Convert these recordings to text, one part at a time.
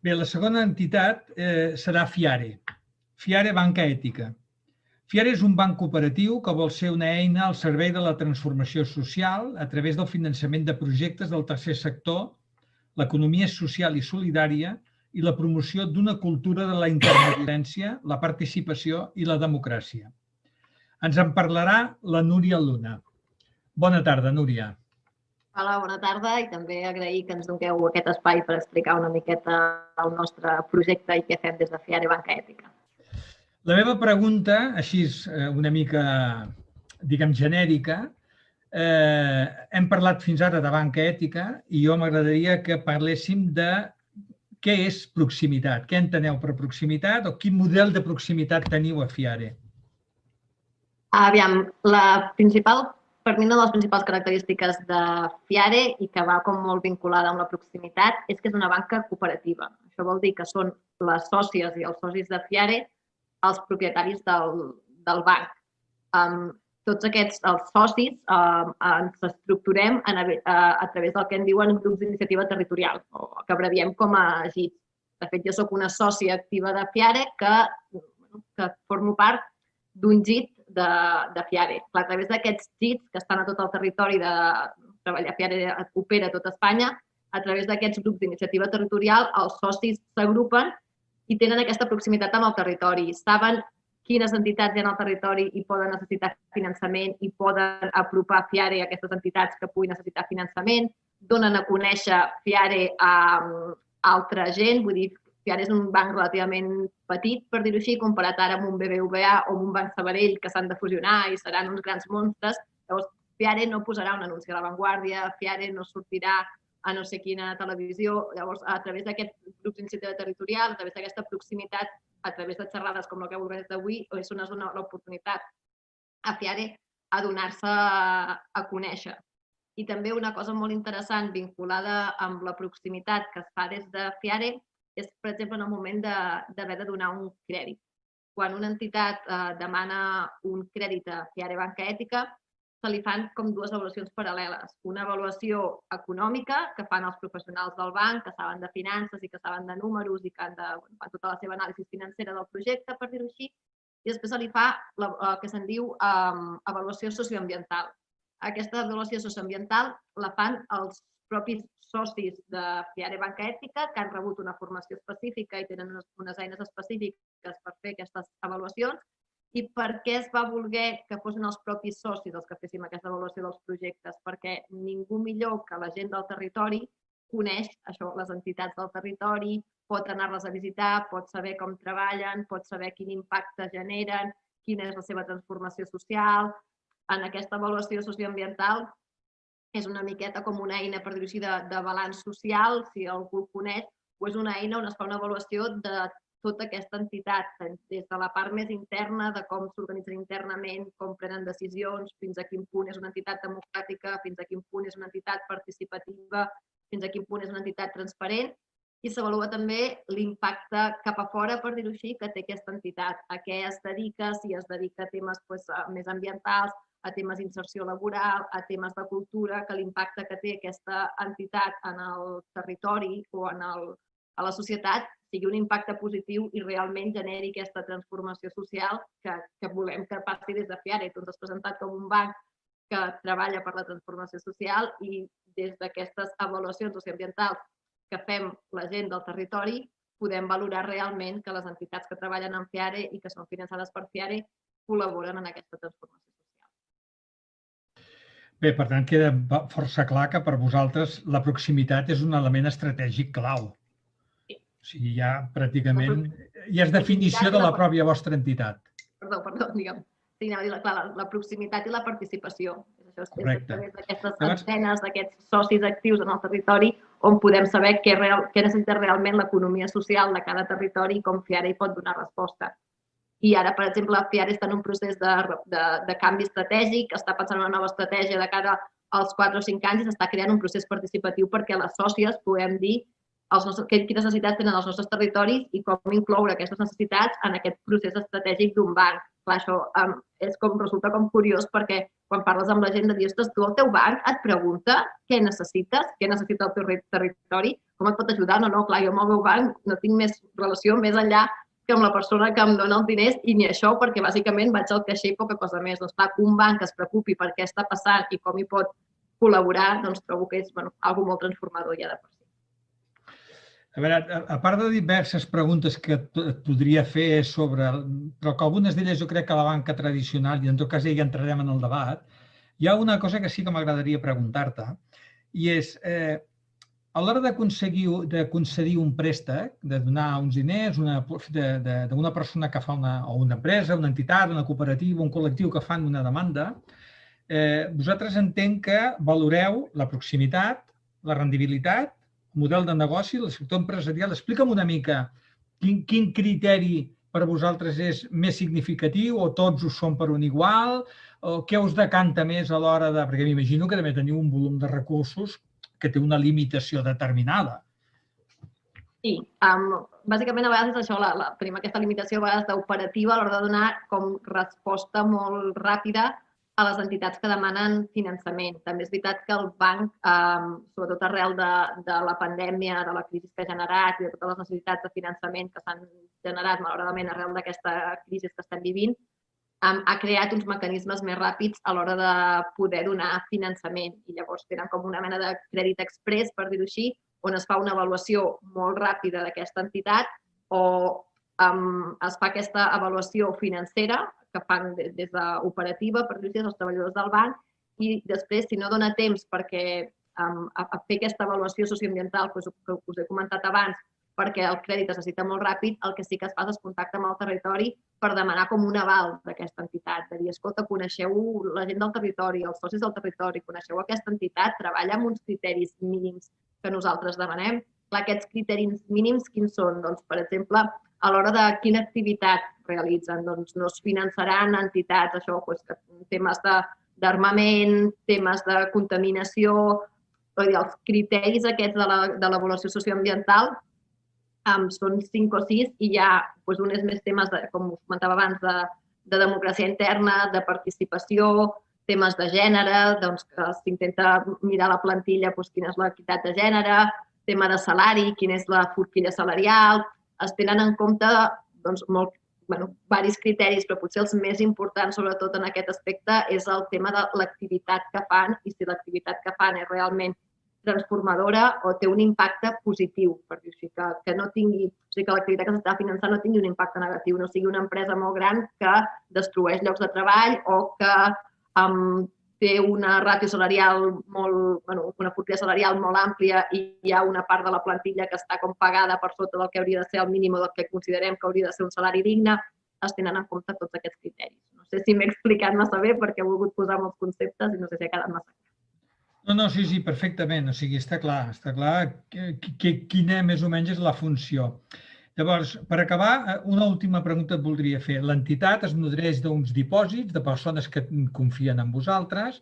Bé, la segona entitat serà FIARE, FIARE Banca Ètica. FIARE és un banc cooperatiu que vol ser una eina al servei de la transformació social a través del finançament de projectes del tercer sector, l'economia social i solidària i la promoció d'una cultura de la intermediàcia, la participació i la democràcia. Ens en parlarà la Núria Luna. Bona tarda, Núria. Hola, bona tarda i també agrair que ens doneu aquest espai per explicar una miqueta el nostre projecte i què fem des de FIARE Banca Ètica. La meva pregunta, així una mica, diguem, genèrica, hem parlat fins ara de banca ètica i jo m'agradaria que parléssim de què és proximitat, què enteneu per proximitat o quin model de proximitat teniu a FIARE. Aviam, per mi una de les principals característiques de FIARE i que va com molt vinculada amb la proximitat és que és una banca cooperativa. Això vol dir que són les sòcies i els socis de FIARE els propietaris del banc. Tots aquests els socis ens estructurem a través del que en diuen grups d'iniciativa territorial, o que abreviem com a GITs. De fet, jo soc una sòcia activa de FIARE que formo part d'un GIT de FIARE. A través d'aquests GITs que estan a tot el territori de treballar, FIARE opera a tot Espanya, a través d'aquests grups d'iniciativa territorial els socis s'agrupen i tenen aquesta proximitat amb el territori. Saben quines entitats hi ha al territori i poden necessitar finançament i poden apropar FIARE a aquestes entitats que puguin necessitar finançament, donen a conèixer FIARE a altra gent, vull dir, FIARE és un banc relativament petit, per dir-ho així, comparat ara amb un BBVA o amb un Banc Sabadell que s'han de fusionar i seran uns grans monstres. Llavors, FIARE no posarà un anunci a La Vanguardia, FIARE no sortirà a no sé quina televisió. Llavors, a través d'aquest grup d'iniciativa territorial, a través d'aquesta proximitat, a través de xerrades com la que heu organitzat avui, és on es dona l'oportunitat a FIARE a donar-se a conèixer. I també una cosa molt interessant vinculada amb la proximitat que es fa des de FIARE és, per exemple, en el moment d'haver de donar un crèdit. Quan una entitat demana un crèdit a FIARE Banca Ètica, se li fan com dues avaluacions paral·leles. Una avaluació econòmica que fan els professionals del banc, que saben de finances i que saben de números i que fan tota la seva anàlisi financera del projecte, per dir-ho així, i després se li fa el que se'n diu avaluació socioambiental. Aquesta avaluació socioambiental la fan els propis socis de FIARE Banca Ètica que han rebut una formació específica i tenen unes eines específiques per fer aquestes avaluacions. I per què es va voler que fossin els propis socis els que féssim aquesta avaluació dels projectes? Perquè ningú millor que la gent del territori coneix això, les entitats del territori, pot anar-les a visitar, pot saber com treballen, pot saber quin impacte generen, quina és la seva transformació social. En aquesta avaluació socioambiental és una miqueta com una eina, per dir-ho així, de balanç social, si algú el coneix, o és una eina on es fa una avaluació de tota aquesta entitat, des de la part més interna, de com s'organitzen internament, com prenen decisions, fins a quin punt és una entitat democràtica, fins a quin punt és una entitat participativa, fins a quin punt és una entitat transparent, i s'avalua també l'impacte cap a fora, per dir-ho així, que té aquesta entitat, a què es dedica, si es dedica a temes més ambientals, a temes d'inserció laboral, a temes de cultura, que l'impacte que té aquesta entitat en el territori o a la societat sigui un impacte positiu i realment generi aquesta transformació social que volem que passi des de FIARE. Tu ens has presentat com un banc que treballa per la transformació social i des d'aquestes avaluacions socioambientals que fem la gent del territori podem valorar realment que les entitats que treballen en FIARE i que són finançades per FIARE col·laboren en aquesta transformació. Bé, per tant, queda força clar que per vosaltres la proximitat és un element estratègic clau. Sí. O sigui, ja pràcticament ja és definició de la pròpia vostra entitat. Perdó, digue'm. Sí, anava a dir, clar, la proximitat i la participació. Correcte. Aquestes antenes, d'aquests socis actius en el territori on podem saber què necessita realment l'economia social de cada territori i com FIARE hi pot donar resposta. I ara, per exemple, FIARE està en un procés de canvi estratègic, està pensant en una nova estratègia de cara als 4 o 5 anys i s'està creant un procés participatiu perquè les sòcies puguem dir quines necessitats tenen els nostres territoris i com incloure aquestes necessitats en aquest procés estratègic d'un banc. Clar, això resulta com curiós perquè quan parles amb la gent de dir, ostres, tu el teu banc et pregunta què necessites, què necessita el teu territori, com et pot ajudar? No, clar, jo amb el meu banc no tinc més relació més enllà que amb la persona que em dona els diners i ni això, perquè bàsicament vaig al caixer i poca cosa més. Doncs clar, que un banc es preocupi per què està passant i com hi pot col·laborar, doncs trobo que és algo molt transformador ja de per si. A veure, a part de diverses preguntes que et podria fer sobre, però que algunes d'elles jo crec que la banca tradicional, i en tot cas ja hi entrarem en el debat, hi ha una cosa que sí que m'agradaria preguntar-te, i és, a l'hora de concedir un préstec, de donar uns diners d'una persona que fa una empresa, una entitat, una cooperativa, un col·lectiu que fan una demanda, vosaltres entenc que valoreu la proximitat, la rendibilitat, el model de negoci, el sector empresarial. Explica'm una mica quin criteri per vosaltres és més significatiu o tots ho són per un igual, o què us decanta més a l'hora de... Perquè m'imagino que també teniu un volum de recursos que té una limitació determinada. Sí, bàsicament a vegades és això, aquesta limitació a vegades d'operativa a l'hora de donar com resposta molt ràpida a les entitats que demanen finançament. També és veritat que el banc, sobretot arrel de la pandèmia, de la crisi que ha generat i de totes les necessitats de finançament que s'han generat malauradament arrel d'aquesta crisi que estem vivint, ha creat uns mecanismes més ràpids a l'hora de poder donar finançament. I llavors tenen com una mena de crèdit express, per dir-ho així, on es fa una avaluació molt ràpida d'aquesta entitat o es fa aquesta avaluació financera que fan des d'operativa, per dir-ho així, dels treballadors del banc, i després, si no dona temps perquè a fer aquesta avaluació socioambiental que us he comentat abans, perquè el crèdit es necessita molt ràpid, el que sí que es fa és contacte amb el territori per demanar com un aval d'aquesta entitat, de dir, escolta, coneixeu la gent del territori, els socis del territori, coneixeu aquesta entitat, treballa amb uns criteris mínims que nosaltres demanem. Clar, aquests criteris mínims quins són? Doncs, per exemple, a l'hora de quina activitat realitzen, doncs no es finançaran entitats, això, temes d'armament, temes de contaminació, els criteris aquests de l'avaluació socioambiental són 5 o 6 i hi ha un és més temes, com us comentava abans, de democràcia interna, de participació, temes de gènere, doncs que s'intenta mirar la plantilla quina és l'equitat de gènere, tema de salari, quina és la forquilla salarial, es tenen en compte diversos criteris, però potser els més importants, sobretot en aquest aspecte, és el tema de l'activitat que fan i si l'activitat que fan és realment transformadora o té un impacte positiu, per dir així, que no tingui, o sigui, que l'activitat que s'està finançant no tingui un impacte negatiu, no sigui una empresa molt gran que destrueix llocs de treball o que té una ràtio salarial una forquilla salarial molt àmplia i hi ha una part de la plantilla que està com pagada per sota del que hauria de ser el mínim o del que considerem que hauria de ser un salari digne, es tenen en compte tots aquests criteris. No sé si m'he explicat massa bé perquè he volgut posar molts conceptes i no sé si ha quedat massa clar. No, sí, perfectament. O sigui, està clar quina més o menys és la funció. Llavors, per acabar, una última pregunta et voldria fer. L'entitat es nodreix d'uns dipòsits de persones que confien en vosaltres.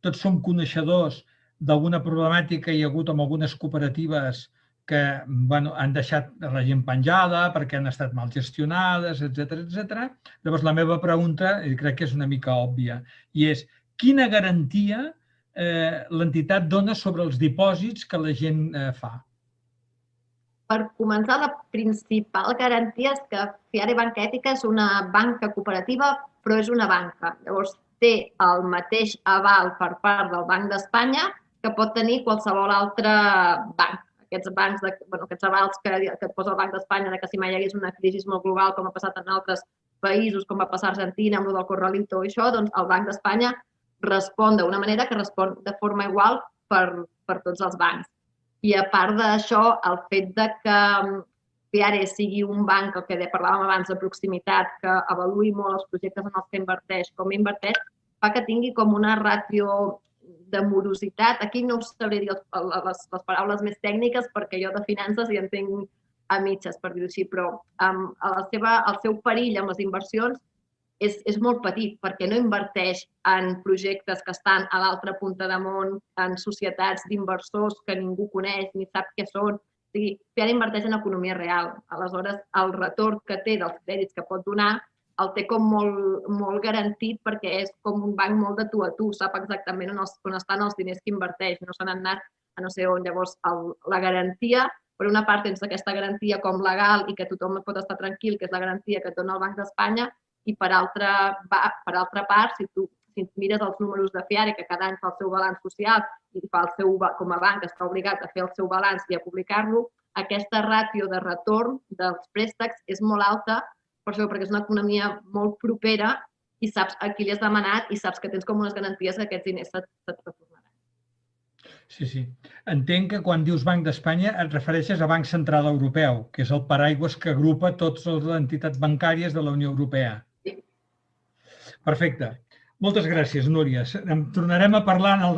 Tots som coneixedors d'alguna problemàtica que hi ha hagut amb algunes cooperatives que han deixat la gent penjada perquè han estat mal gestionades, etc. Llavors, la meva pregunta, i crec que és una mica òbvia, i és quina garantia l'entitat dona sobre els dipòsits que la gent fa? Per començar, la principal garantia és que Fiare Banca Ètica és una banca cooperativa, però és una banca. Llavors, té el mateix aval per part del Banc d'Espanya que pot tenir qualsevol altre banc. Aquests bancs, aquests avals que et posa el Banc d'Espanya que si mai hi hagués una crisi molt global, com ha passat en altres països, com va passar a Argentina amb el del Corralito i això, doncs el Banc d'Espanya respon d'una manera que respon de forma igual per tots els bancs. I a part d'això, el fet que Fiare sigui un banc, el que parlàvem abans de proximitat, que avaluï molt els projectes en els que inverteix, com inverteix, fa que tingui com una ràtio de morositat. Aquí no us sabré dir les paraules més tècniques perquè jo de finances hi entenc a mitges, per dir-ho així, però el seu perill amb les inversions és molt petit perquè no inverteix en projectes que estan a l'altra punta de món, en societats d'inversors que ningú coneix ni sap què són. O sigui, Fiare inverteix en economia real. Aleshores, el retorn que té dels crèdits que pot donar el té com molt garantit perquè és com un banc molt de tu a tu, sap exactament on estan els diners que inverteix, no se n'han anat a no sé on. Llavors, la garantia, per una part tens aquesta garantia com legal i que tothom pot estar tranquil, que és la garantia que et dona el Banc d'Espanya, i per altra part, si tu mires els números de FIARE, que cada any fa el seu balanç social i com a banc està obligat a fer el seu balanç i a publicar-lo, aquesta ràtio de retorn dels préstecs és molt alta, per això, perquè és una economia molt propera i saps a qui li has demanat i saps que tens com unes garanties que aquests diners se't retornaran. Sí, sí. Entenc que quan dius Banc d'Espanya et refereixes a Banc Central Europeu, que és el paraigües que agrupa totes les entitats bancàries de la Unió Europea. Sí. Perfecte. Moltes gràcies, Núria. En tornarem a parlar en el